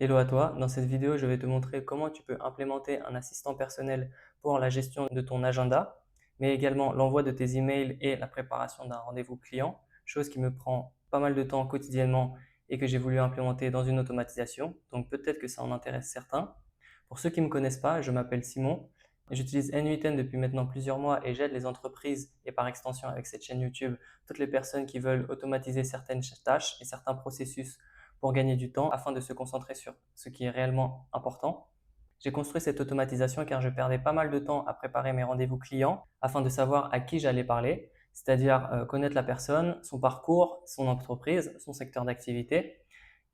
Hello à toi, dans cette vidéo je vais te montrer comment tu peux implémenter un assistant personnel pour la gestion de ton agenda, mais également l'envoi de tes emails et la préparation d'un rendez-vous client, chose qui me prend pas mal de temps quotidiennement et que j'ai voulu implémenter dans une automatisation, donc peut-être que ça en intéresse certains. Pour ceux qui ne me connaissent pas, je m'appelle Simon, j'utilise N8N depuis maintenant plusieurs mois et j'aide les entreprises et par extension avec cette chaîne YouTube, toutes les personnes qui veulent automatiser certaines tâches et certains processus pour gagner du temps afin de se concentrer sur ce qui est réellement important. J'ai construit cette automatisation car je perdais pas mal de temps à préparer mes rendez-vous clients afin de savoir à qui j'allais parler, c'est-à-dire connaître la personne, son parcours, son entreprise, son secteur d'activité.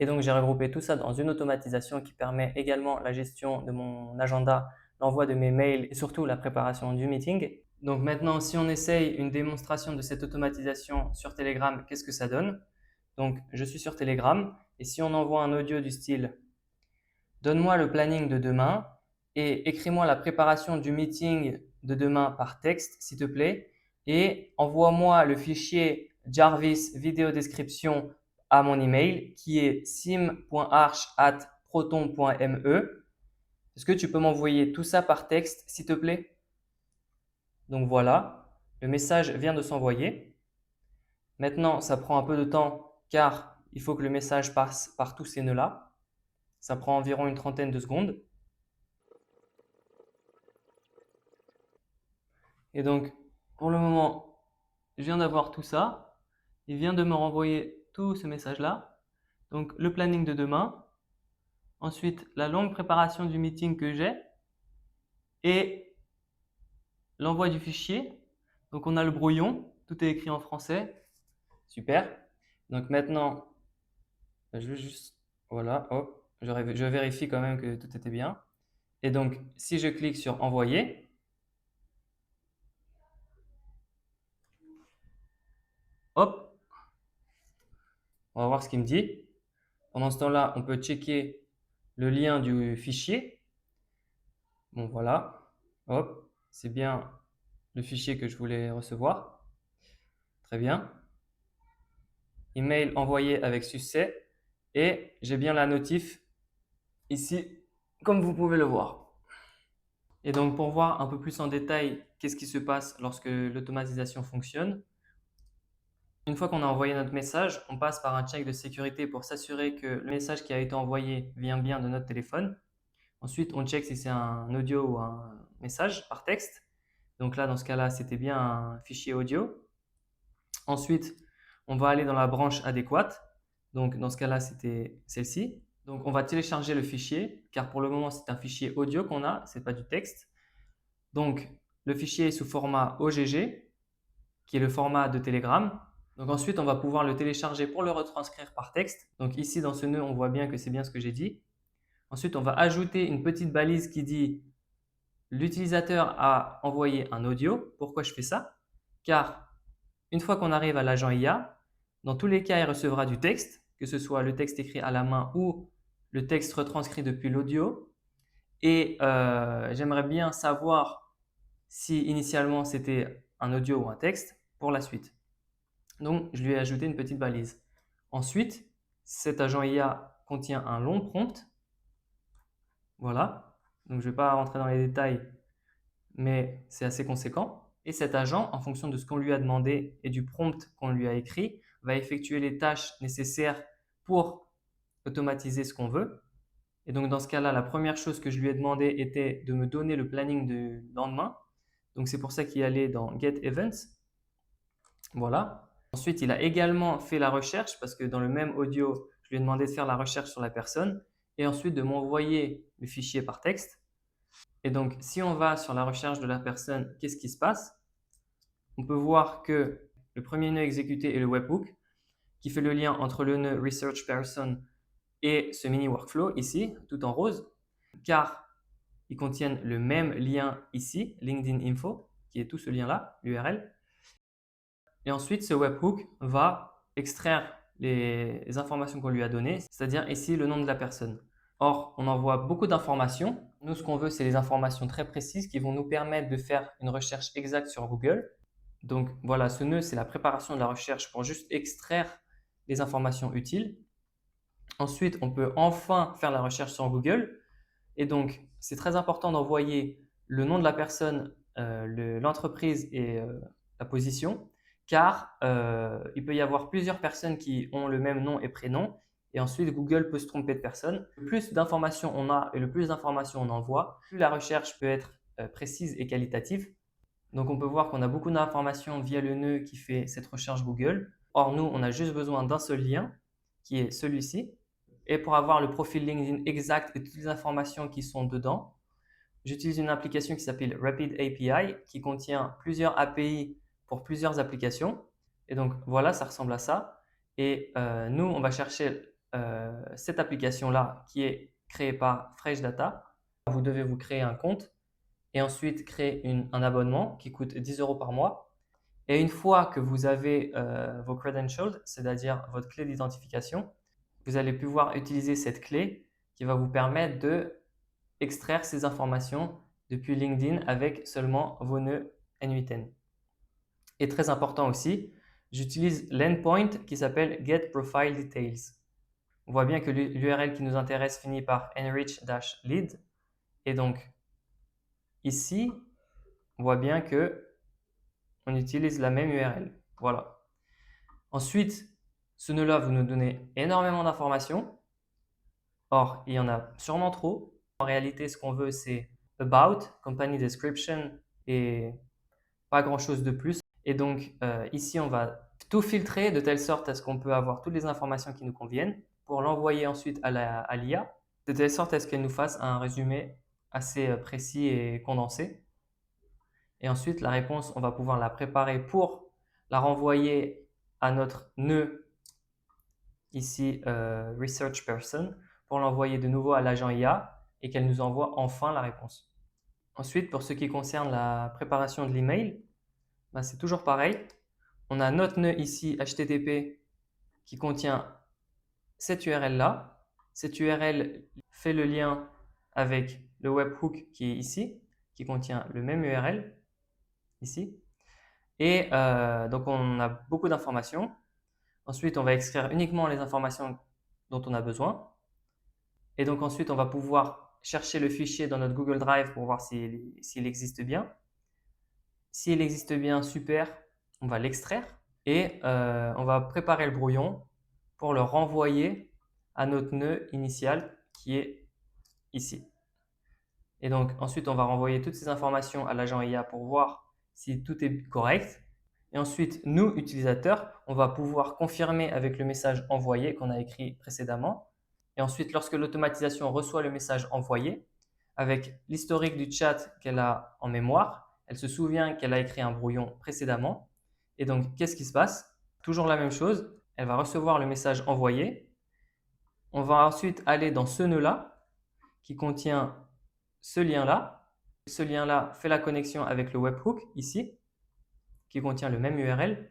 Et donc, j'ai regroupé tout ça dans une automatisation qui permet également la gestion de mon agenda, l'envoi de mes mails et surtout la préparation du meeting. Donc maintenant, si on essaye une démonstration de cette automatisation sur Telegram, qu'est-ce que ça donne? Donc, je suis sur Telegram et si on envoie un audio du style « Donne-moi le planning de demain et écris-moi la préparation du meeting de demain par texte, s'il te plaît, et envoie-moi le fichier Jarvis vidéo description à mon email qui est sim.arch@proton.me. Est-ce que tu peux m'envoyer tout ça par texte, s'il te plaît? » Donc voilà, le message vient de s'envoyer. Maintenant, ça prend un peu de temps car il faut que le message passe par tous ces nœuds-là. Ça prend environ une trentaine de secondes. Et donc, pour le moment, je viens d'avoir tout ça. Il vient de me renvoyer tout ce message-là. Donc, le planning de demain. Ensuite, la longue préparation du meeting que j'ai. Et l'envoi du fichier. Donc, on a le brouillon. Tout est écrit en français. Super. Donc, maintenant, je vais juste… Voilà, hop. Je vérifie quand même que tout était bien. Et donc, si je clique sur envoyer, hop, on va voir ce qu'il me dit. Pendant ce temps-là, on peut checker le lien du fichier. Bon, voilà. Hop, c'est bien le fichier que je voulais recevoir. Très bien. Email envoyé avec succès. Et j'ai bien la notif ici, comme vous pouvez le voir. Et donc, pour voir un peu plus en détail qu'est-ce qui se passe lorsque l'automatisation fonctionne, une fois qu'on a envoyé notre message, on passe par un check de sécurité pour s'assurer que le message qui a été envoyé vient bien de notre téléphone. Ensuite, on check si c'est un audio ou un message par texte. Donc là, dans ce cas-là, c'était bien un fichier audio. Ensuite, on va aller dans la branche adéquate. Donc dans ce cas-là, c'était celle-ci. Donc on va télécharger le fichier, car pour le moment, c'est un fichier audio qu'on a, ce n'est pas du texte. Donc le fichier est sous format OGG, qui est le format de Telegram. Donc ensuite, on va pouvoir le télécharger pour le retranscrire par texte. Donc ici, dans ce nœud, on voit bien que c'est bien ce que j'ai dit. Ensuite, on va ajouter une petite balise qui dit l'utilisateur a envoyé un audio. Pourquoi je fais ça? Car une fois qu'on arrive à l'agent IA, dans tous les cas, il recevra du texte, que ce soit le texte écrit à la main ou le texte retranscrit depuis l'audio. Et j'aimerais bien savoir si initialement c'était un audio ou un texte pour la suite. Donc, je lui ai ajouté une petite balise. Ensuite, cet agent IA contient un long prompt. Voilà. Donc, je ne vais pas rentrer dans les détails, mais c'est assez conséquent. Et cet agent, en fonction de ce qu'on lui a demandé et du prompt qu'on lui a écrit, va effectuer les tâches nécessaires pour automatiser ce qu'on veut. Et donc, dans ce cas-là, la première chose que je lui ai demandé était de me donner le planning du lendemain. Donc, c'est pour ça qu'il allait dans Get Events. Voilà. Ensuite, il a également fait la recherche parce que dans le même audio, je lui ai demandé de faire la recherche sur la personne et ensuite de m'envoyer le fichier par texte. Et donc, si on va sur la recherche de la personne, qu'est-ce qui se passe? On peut voir que le premier nœud exécuté est le webhook qui fait le lien entre le nœud Research Person et ce mini workflow ici, tout en rose, car ils contiennent le même lien ici, LinkedIn Info, qui est tout ce lien-là, l'URL. Et ensuite, ce webhook va extraire les informations qu'on lui a données, c'est-à-dire ici le nom de la personne. Or, on envoie beaucoup d'informations. Nous, ce qu'on veut, c'est des informations très précises qui vont nous permettre de faire une recherche exacte sur Google. Donc voilà, ce nœud, c'est la préparation de la recherche pour juste extraire les informations utiles. Ensuite, on peut enfin faire la recherche sur Google. Et donc, c'est très important d'envoyer le nom de la personne, l'entreprise et la position, car il peut y avoir plusieurs personnes qui ont le même nom et prénom. Et ensuite, Google peut se tromper de personne. Le plus d'informations on a et le plus d'informations on envoie, plus la recherche peut être précise et qualitative. Donc, on peut voir qu'on a beaucoup d'informations via le nœud qui fait cette recherche Google. Or, nous, on a juste besoin d'un seul lien, qui est celui-ci. Et pour avoir le profil LinkedIn exact et toutes les informations qui sont dedans, j'utilise une application qui s'appelle Rapid API, qui contient plusieurs API pour plusieurs applications. Et donc, voilà, ça ressemble à ça. Et nous, on va chercher cette application-là qui est créée par Fresh Data. Vous devez vous créer un compte et ensuite créer un abonnement qui coûte 10 € par mois. Et une fois que vous avez vos credentials, c'est-à-dire votre clé d'identification, vous allez pouvoir utiliser cette clé qui va vous permettre de extraire ces informations depuis LinkedIn avec seulement vos nœuds N8N. Et très important aussi, j'utilise l'endpoint qui s'appelle Get Profile Details. On voit bien que l'URL qui nous intéresse finit par enrich-lead. Et donc, ici, on voit bien que on utilise la même URL. Voilà. Ensuite, ce nœud-là, vous nous donnez énormément d'informations. Or, il y en a sûrement trop. En réalité, ce qu'on veut, c'est About, Company Description et pas grand-chose de plus. Et donc, ici, on va tout filtrer de telle sorte à ce qu'on peut avoir toutes les informations qui nous conviennent pour l'envoyer ensuite à l'IA, de telle sorte à ce qu'elle nous fasse un résumé assez précis et condensé. Et ensuite, la réponse, on va pouvoir la préparer pour la renvoyer à notre nœud, ici, Research Person, pour l'envoyer de nouveau à l'agent IA et qu'elle nous envoie enfin la réponse. Ensuite, pour ce qui concerne la préparation de l'email, ben, c'est toujours pareil. On a notre nœud ici, HTTP, qui contient cette URL-là. Cette URL fait le lien avec le webhook qui est ici, qui contient le même URL, ici. Et donc, on a beaucoup d'informations. Ensuite, on va extraire uniquement les informations dont on a besoin. Et donc, ensuite, on va pouvoir chercher le fichier dans notre Google Drive pour voir s'il existe bien. S'il existe bien, super, on va l'extraire et on va préparer le brouillon pour le renvoyer à notre nœud initial qui est ici. Et donc, ensuite, on va renvoyer toutes ces informations à l'agent IA pour voir si tout est correct. Et ensuite, nous, utilisateurs, on va pouvoir confirmer avec le message envoyé qu'on a écrit précédemment. Et ensuite, lorsque l'automatisation reçoit le message envoyé, avec l'historique du chat qu'elle a en mémoire, elle se souvient qu'elle a écrit un brouillon précédemment. Et donc, qu'est-ce qui se passe? Toujours la même chose, elle va recevoir le message envoyé. On va ensuite aller dans ce nœud-là qui contient ce lien-là. Ce lien-là fait la connexion avec le webhook ici, qui contient le même URL.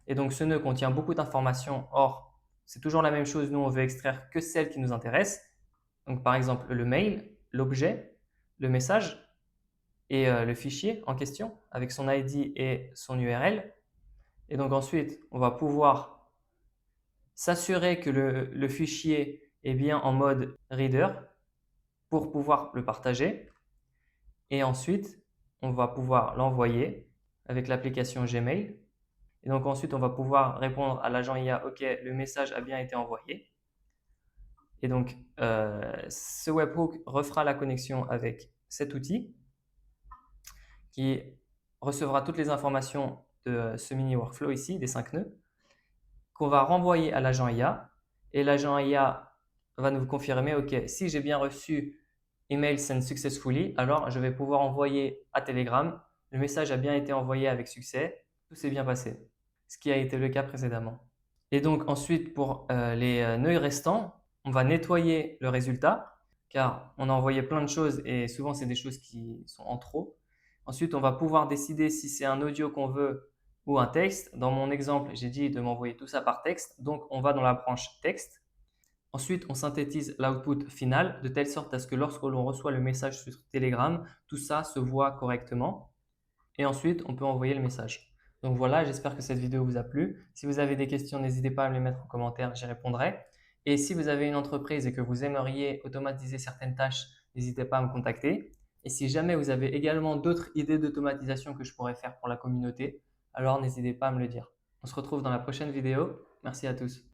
Et donc, ce nœud contient beaucoup d'informations. Or, c'est toujours la même chose. Nous, on veut extraire que celles qui nous intéressent. Donc, par exemple, le mail, l'objet, le message et le fichier en question avec son ID et son URL. Et donc, ensuite, on va pouvoir s'assurer que le fichier est bien en mode reader pour pouvoir le partager. Et ensuite, on va pouvoir l'envoyer avec l'application Gmail. Et donc ensuite, on va pouvoir répondre à l'agent IA, OK, le message a bien été envoyé. Et donc, ce webhook refera la connexion avec cet outil qui recevra toutes les informations de ce mini workflow ici, des 5 nœuds, qu'on va renvoyer à l'agent IA. Et l'agent IA va nous confirmer, OK, si j'ai bien reçu email sent successfully, alors je vais pouvoir envoyer à Telegram. Le message a bien été envoyé avec succès, tout s'est bien passé, ce qui a été le cas précédemment. Et donc ensuite, pour les nœuds restants, on va nettoyer le résultat, car on a envoyé plein de choses et souvent c'est des choses qui sont en trop. Ensuite, on va pouvoir décider si c'est un audio qu'on veut ou un texte. Dans mon exemple, j'ai dit de m'envoyer tout ça par texte, donc on va dans la branche texte. Ensuite, on synthétise l'output final de telle sorte à ce que lorsque l'on reçoit le message sur Telegram, tout ça se voit correctement. Et ensuite, on peut envoyer le message. Donc voilà, j'espère que cette vidéo vous a plu. Si vous avez des questions, n'hésitez pas à me les mettre en commentaire, j'y répondrai. Et si vous avez une entreprise et que vous aimeriez automatiser certaines tâches, n'hésitez pas à me contacter. Et si jamais vous avez également d'autres idées d'automatisation que je pourrais faire pour la communauté, alors n'hésitez pas à me le dire. On se retrouve dans la prochaine vidéo. Merci à tous.